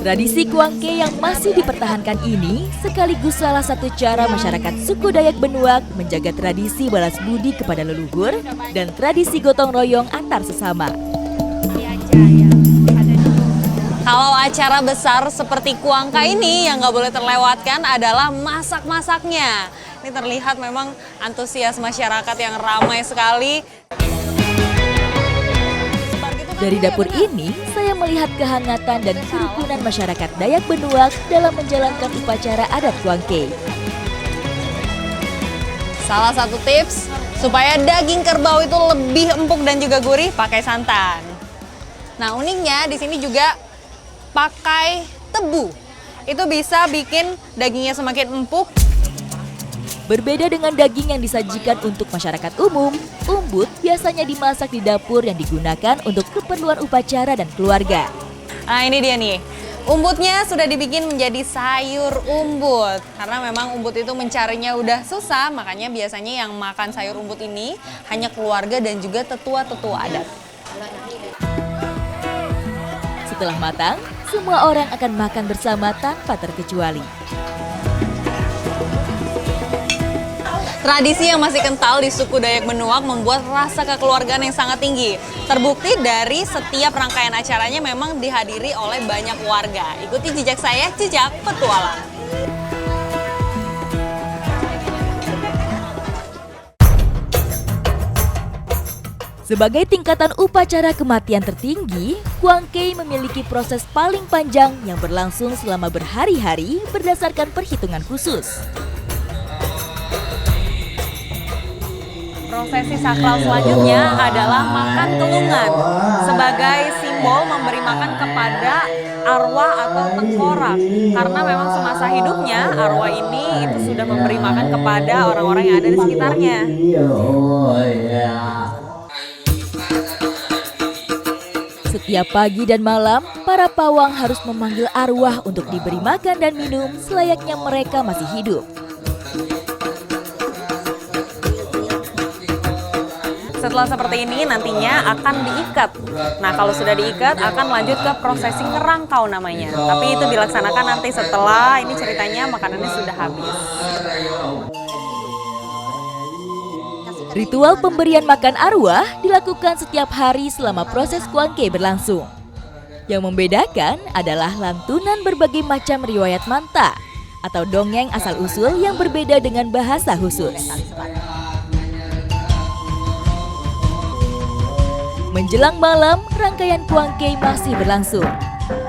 Tradisi Kuangke yang masih dipertahankan ini sekaligus salah satu cara masyarakat suku Dayak Benuak menjaga tradisi balas budi kepada leluhur dan tradisi gotong royong antar sesama. Kalau acara besar seperti Kuangka ini yang nggak boleh terlewatkan adalah masak-masaknya. Ini terlihat memang antusias masyarakat yang ramai sekali. Dari dapur ini, saya melihat kehangatan dan kerukunan masyarakat Dayak Benuak dalam menjalankan upacara adat Kuangke. Salah satu tips supaya daging kerbau itu lebih empuk dan juga gurih pakai santan. Nah, uniknya di sini juga pakai tebu. Itu bisa bikin dagingnya semakin empuk. Berbeda dengan daging yang disajikan untuk masyarakat umum, umbut biasanya dimasak di dapur yang digunakan untuk keperluan upacara dan keluarga. Nah, ini dia nih. Umbutnya sudah dibikin menjadi sayur umbut. Karena memang umbut itu mencarinya udah susah, makanya biasanya yang makan sayur umbut ini hanya keluarga dan juga tetua-tetua adat. Setelah matang, semua orang akan makan bersama tanpa terkecuali. Tradisi yang masih kental di suku Dayak Benuak membuat rasa kekeluargaan yang sangat tinggi. Terbukti dari setiap rangkaian acaranya memang dihadiri oleh banyak warga. Ikuti jejak saya, jejak petualang. Sebagai tingkatan upacara kematian tertinggi, Kuangke memiliki proses paling panjang yang berlangsung selama berhari-hari berdasarkan perhitungan khusus. Prosesi sakral selanjutnya adalah makan kelungan sebagai simbol memberi makan kepada arwah atau tengkorak. Karena memang semasa hidupnya arwah ini itu sudah memberi makan kepada orang-orang yang ada di sekitarnya. Setiap pagi dan malam, para pawang harus memanggil arwah untuk diberi makan dan minum selayaknya mereka masih hidup. Setelah seperti ini nantinya akan diikat. Nah, kalau sudah diikat akan lanjut ke prosesi ngerangkau namanya. Tapi itu dilaksanakan nanti setelah ini ceritanya makanannya sudah habis. Ritual pemberian makan arwah dilakukan setiap hari selama proses Kuangke berlangsung. Yang membedakan adalah lantunan berbagai macam riwayat manta atau dongeng asal-usul yang berbeda dengan bahasa khusus. Menjelang malam, rangkaian Kuangke masih berlangsung.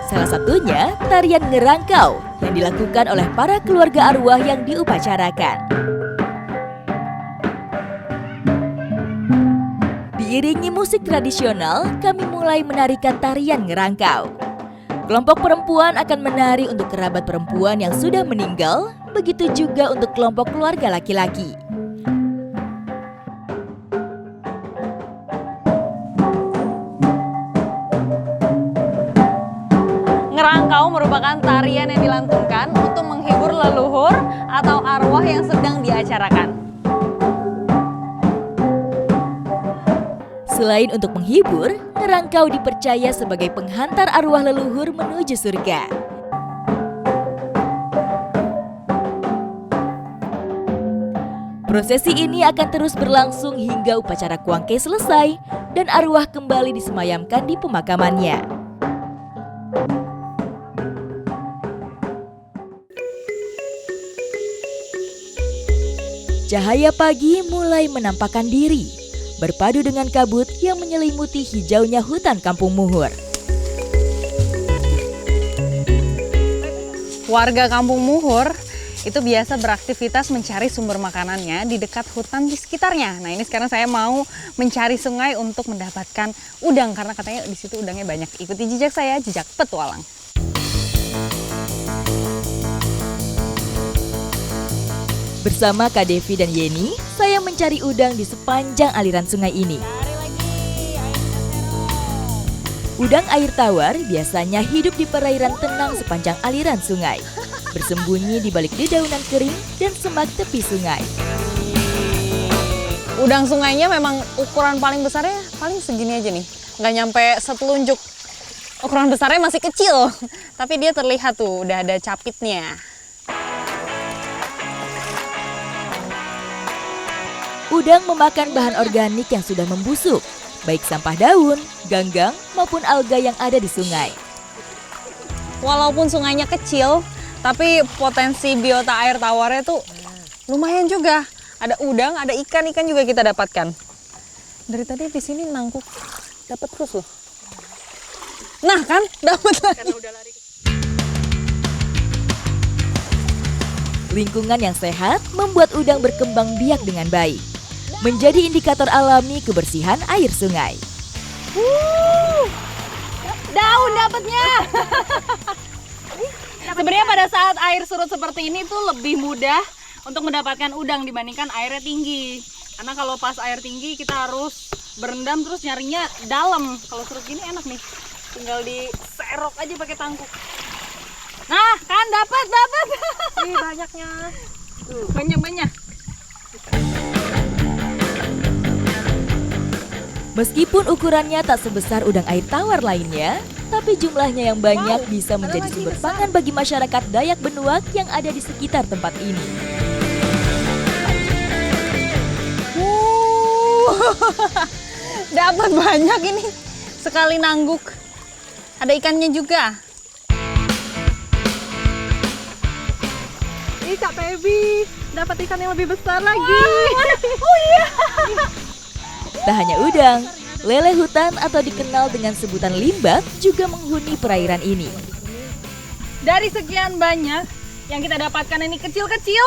Salah satunya tarian ngerangkau yang dilakukan oleh para keluarga arwah yang diupacarakan. Diiringi musik tradisional, kami mulai menarikan tarian ngerangkau. Kelompok perempuan akan menari untuk kerabat perempuan yang sudah meninggal, begitu juga untuk kelompok keluarga laki-laki. Ngerangkau merupakan tarian yang dilantunkan untuk menghibur leluhur atau arwah yang sedang diacarakan. Selain untuk menghibur, ngerangkau dipercaya sebagai penghantar arwah leluhur menuju surga. Prosesi ini akan terus berlangsung hingga upacara Kuangke selesai dan arwah kembali disemayamkan di pemakamannya. Cahaya pagi mulai menampakkan diri, berpadu dengan kabut yang menyelimuti hijaunya hutan Kampung Muhur. Warga Kampung Muhur itu biasa beraktivitas mencari sumber makanannya di dekat hutan di sekitarnya. Nah, ini sekarang saya mau mencari sungai untuk mendapatkan udang karena katanya di situ udangnya banyak. Ikuti jejak saya, jejak petualang. Bersama Kak Devi dan Yeni, saya mencari udang di sepanjang aliran sungai ini. Udang air tawar biasanya hidup di perairan tenang sepanjang aliran sungai, bersembunyi di balik dedaunan kering dan semak tepi sungai. Udang sungainya memang ukuran paling besarnya paling segini aja nih, nggak nyampe setelunjuk. Ukuran besarnya masih kecil, Tapi dia terlihat tuh udah ada capitnya. Udang memakan bahan organik yang sudah membusuk, baik sampah daun, ganggang, maupun alga yang ada di sungai. Walaupun sungainya kecil, tapi potensi biota air tawarnya tuh lumayan juga. Ada udang, ada ikan juga kita dapatkan. Dari tadi di sini nangkuk dapat terus loh. Nah kan, dapat lagi. Lingkungan yang sehat membuat udang berkembang biak dengan baik, menjadi indikator alami kebersihan air sungai. Daun dapatnya. Sebenarnya pada saat air surut seperti ini tuh lebih mudah untuk mendapatkan udang dibandingkan airnya tinggi. Karena kalau pas air tinggi kita harus berendam terus nyarinya dalam. Kalau surut gini enak nih, tinggal diserok aja pakai tangkuk. Nah kan dapat. Ih banyaknya. Tuh, banyak. Meskipun ukurannya tak sebesar udang air tawar lainnya, tapi jumlahnya yang banyak bisa menjadi sumber pangan bagi masyarakat Dayak Benuak yang ada di sekitar tempat ini. Dapat banyak ini. Sekali nangguk. Ada ikannya juga. Ih Kak Pebi, dapat ikan yang lebih besar lagi. Oh iya. Tak hanya udang, lele hutan atau dikenal dengan sebutan limbat juga menghuni perairan ini. Dari sekian banyak yang kita dapatkan ini kecil-kecil,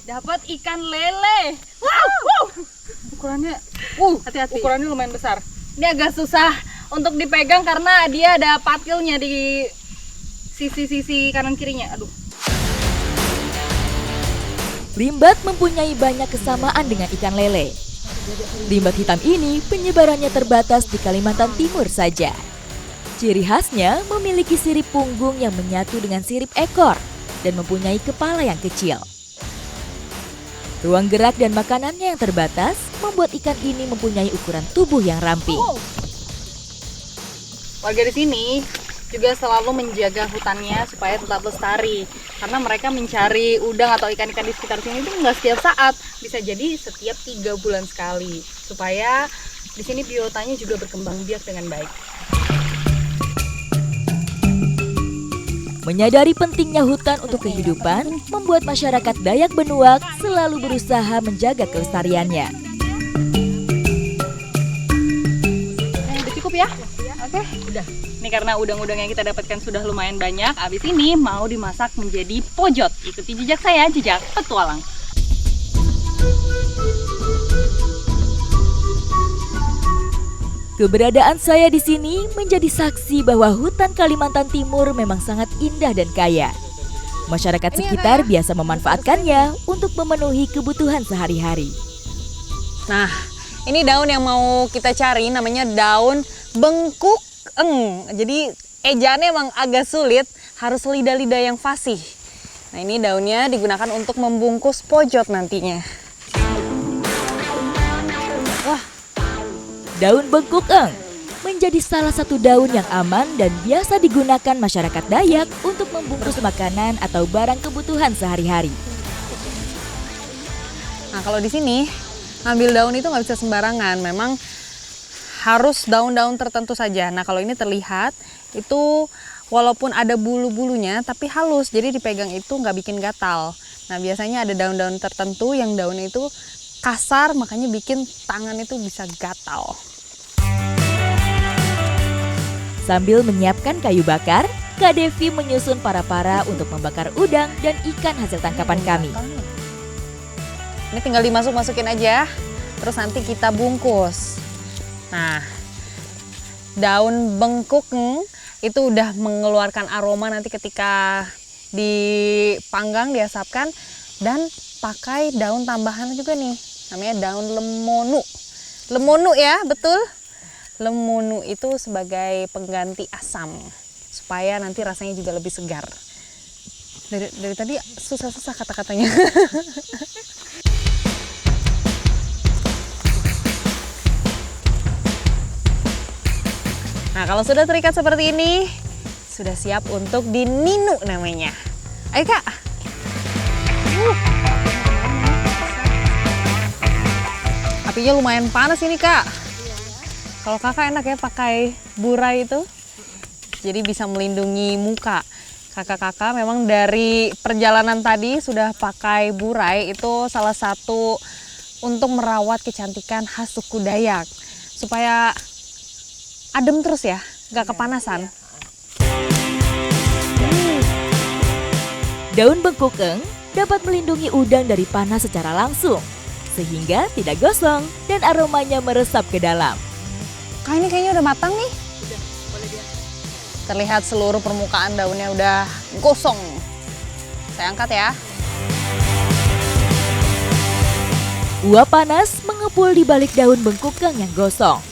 dapat ikan lele. Wow. Ukurannya, hati-hati. Ukurannya lumayan besar. Ini agak susah untuk dipegang karena dia ada patilnya di sisi-sisi kanan kirinya. Aduh. Limbat mempunyai banyak kesamaan dengan ikan lele. Limbat hitam ini penyebarannya terbatas di Kalimantan Timur saja. Ciri khasnya memiliki sirip punggung yang menyatu dengan sirip ekor dan mempunyai kepala yang kecil. Ruang gerak dan makanannya yang terbatas membuat ikan ini mempunyai ukuran tubuh yang ramping. Warga di sini juga selalu menjaga hutannya supaya tetap lestari. Karena mereka mencari udang atau ikan-ikan di sekitar sini itu nggak setiap saat, bisa jadi setiap 3 bulan sekali. Supaya di sini biotanya juga berkembang biak dengan baik. Menyadari pentingnya hutan untuk kehidupan, membuat masyarakat Dayak Benuak selalu berusaha menjaga kelestariannya. Udah cukup ya? Oke, udah. Ini karena udang-udang yang kita dapatkan sudah lumayan banyak, abis ini mau dimasak menjadi pojot. Ikuti jejak saya, jejak petualang. Keberadaan saya di sini menjadi saksi bahwa hutan Kalimantan Timur memang sangat indah dan kaya. Masyarakat sekitar biasa memanfaatkannya untuk memenuhi kebutuhan sehari-hari. Nah, ini daun yang mau kita cari namanya daun bengkuk eng. Jadi ejaannya emang agak sulit, harus lidah-lidah yang fasih. Nah, ini daunnya digunakan untuk membungkus pojot nantinya. Wah, Daun bengkuk eng menjadi salah satu daun yang aman dan biasa digunakan masyarakat Dayak untuk membungkus makanan atau barang kebutuhan sehari-hari. nah kalau di sini ngambil daun itu nggak bisa sembarangan, memang harus daun-daun tertentu saja. Nah kalau ini terlihat itu walaupun ada bulu-bulunya tapi halus, jadi dipegang itu nggak bikin gatal. Nah biasanya ada daun-daun tertentu yang daunnya itu kasar, makanya bikin tangan itu bisa gatal. Sambil menyiapkan kayu bakar, Kak Devi menyusun para-para untuk membakar udang dan ikan hasil tangkapan kami. Ini tinggal dimasukin aja, terus nanti kita bungkus. Nah, daun bengkuk itu udah mengeluarkan aroma nanti ketika dipanggang, diasapkan, dan pakai daun tambahan juga nih, namanya daun lemonu. Lemonu ya, betul. Lemonu itu sebagai pengganti asam, supaya nanti rasanya juga lebih segar. Dari tadi susah-susah kata-katanya. Nah, kalau sudah terikat seperti ini, sudah siap untuk dininu namanya. Ayo Kak. Apinya lumayan panas ini Kak. Kalau Kakak enak ya pakai burai itu. Jadi bisa melindungi muka. Kakak-kakak memang dari perjalanan tadi sudah pakai burai, itu salah satu untuk merawat kecantikan khas suku Dayak. Supaya adem terus ya, nggak kepanasan. Daun bengkukeng dapat melindungi udang dari panas secara langsung, sehingga tidak gosong dan aromanya meresap ke dalam. Kak, ini kayaknya udah matang nih. Terlihat seluruh permukaan daunnya udah gosong. Saya angkat ya. Uap panas mengepul di balik daun bengkukeng yang gosong.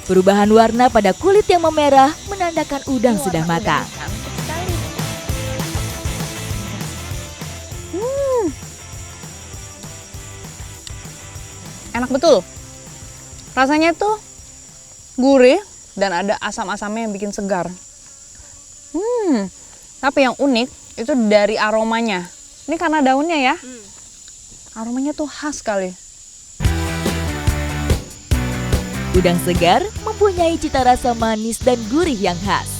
Perubahan warna pada kulit yang memerah menandakan udang sudah matang. Enak betul. Rasanya tuh gurih dan ada asam-asamnya yang bikin segar. Tapi yang unik itu dari aromanya. Ini karena daunnya ya. Aromanya tuh khas sekali. Udang segar mempunyai cita rasa manis dan gurih yang khas.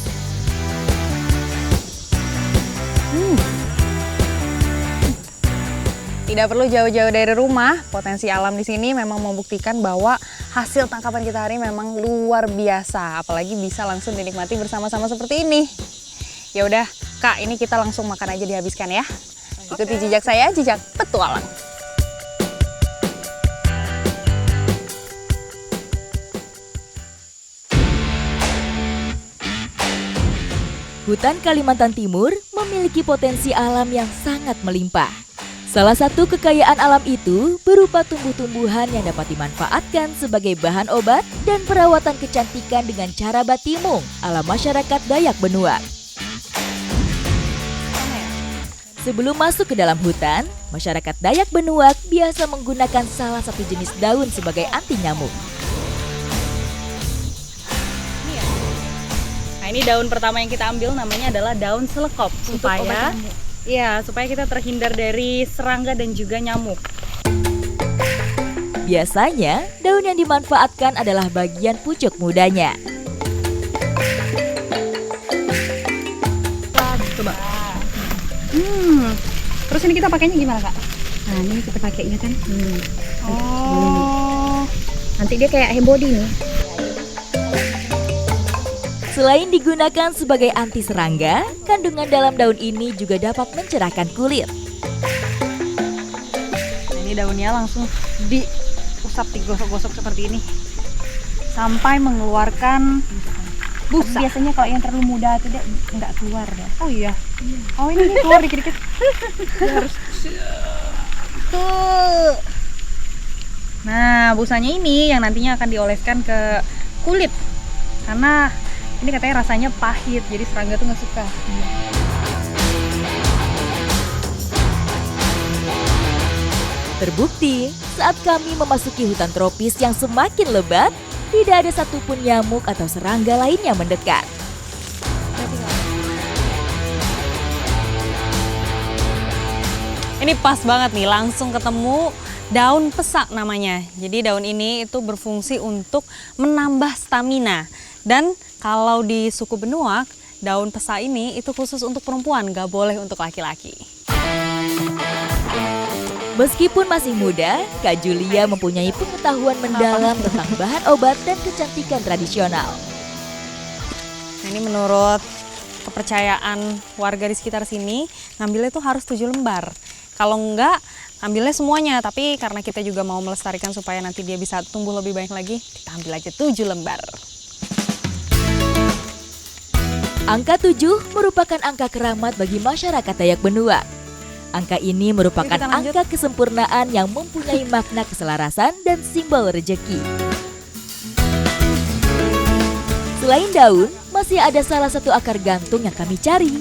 Tidak perlu jauh-jauh dari rumah, potensi alam di sini memang membuktikan bahwa hasil tangkapan kita hari ini memang luar biasa, apalagi bisa langsung dinikmati bersama-sama seperti ini. Ya udah, Kak, ini kita langsung makan aja dihabiskan ya. Ikuti jejak saya, jejak petualang. Hutan Kalimantan Timur memiliki potensi alam yang sangat melimpah. Salah satu kekayaan alam itu berupa tumbuh-tumbuhan yang dapat dimanfaatkan sebagai bahan obat dan perawatan kecantikan dengan cara batimung ala masyarakat Dayak Benuak. Sebelum masuk ke dalam hutan, masyarakat Dayak Benuak biasa menggunakan salah satu jenis daun sebagai anti nyamuk. Nah, ini daun pertama yang kita ambil namanya adalah daun selekop supaya kita terhindar dari serangga dan juga nyamuk. Biasanya, daun yang dimanfaatkan adalah bagian pucuk mudanya. Coba. Terus ini kita pakainya gimana, Kak? Nah, ini kita pakainya kan. Oh. Nanti dia kayak hair body nih. Selain digunakan sebagai anti serangga, kandungan dalam daun ini juga dapat mencerahkan kulit. Nah, ini daunnya langsung diusap, digosok-gosok seperti ini sampai mengeluarkan busa. Biasanya kalau yang terlalu muda itu dia nggak keluar deh. Oh iya. Oh, ini keluar dikit-dikit. Harus. Tuh. Nah, busanya ini yang nantinya akan dioleskan ke kulit. Karena ini katanya rasanya pahit, jadi serangga tuh nggak suka. Terbukti, saat kami memasuki hutan tropis yang semakin lebat, tidak ada satupun nyamuk atau serangga lain yang mendekat. Ini pas banget nih, langsung ketemu daun pesak namanya. Jadi daun ini itu berfungsi untuk menambah stamina. Dan kalau di suku Benuak, daun pesak ini itu khusus untuk perempuan, nggak boleh untuk laki-laki. Meskipun masih muda, Kak Julia mempunyai pengetahuan mendalam tentang bahan obat dan kecantikan tradisional. Nah, ini menurut kepercayaan warga di sekitar sini, ngambilnya itu harus 7 lembar. Kalau enggak, ambilnya semuanya. Tapi karena kita juga mau melestarikan supaya nanti dia bisa tumbuh lebih banyak lagi, kita ambil aja 7 lembar. Angka 7 merupakan angka keramat bagi masyarakat Dayak Benuak. Angka ini merupakan angka kesempurnaan yang mempunyai makna keselarasan dan simbol rejeki. Selain daun, masih ada salah satu akar gantung yang kami cari.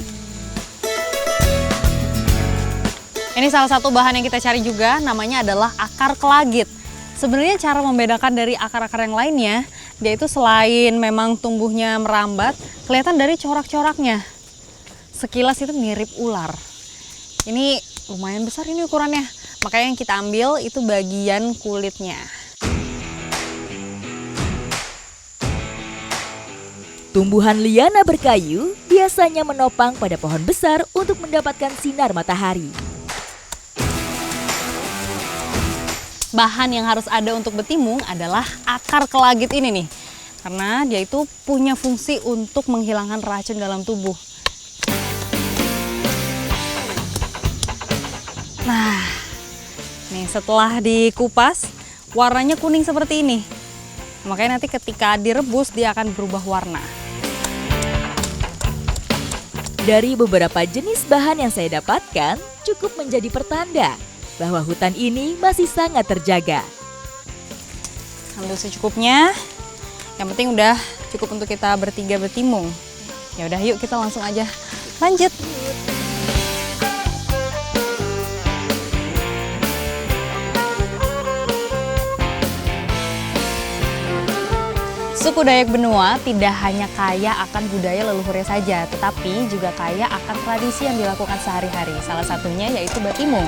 Ini salah satu bahan yang kita cari juga, namanya adalah akar kelagit. Sebenarnya cara membedakan dari akar-akar yang lainnya, dia itu selain memang tumbuhnya merambat, kelihatan dari corak-coraknya. Sekilas itu mirip ular. Ini lumayan besar ini ukurannya. Makanya yang kita ambil itu bagian kulitnya. Tumbuhan liana berkayu biasanya menopang pada pohon besar untuk mendapatkan sinar matahari. Bahan yang harus ada untuk betimung adalah akar kelagit ini nih. Karena dia itu punya fungsi untuk menghilangkan racun dalam tubuh. Nah, nih setelah dikupas, warnanya kuning seperti ini. Makanya nanti ketika direbus dia akan berubah warna. Dari beberapa jenis bahan yang saya dapatkan, cukup menjadi pertanda bahwa hutan ini masih sangat terjaga. Ambil secukupnya. Yang penting udah cukup untuk kita bertiga bertimung. Ya udah yuk kita langsung aja lanjut. Suku Dayak Benua tidak hanya kaya akan budaya leluhurnya saja, tetapi juga kaya akan tradisi yang dilakukan sehari-hari. Salah satunya yaitu batimung.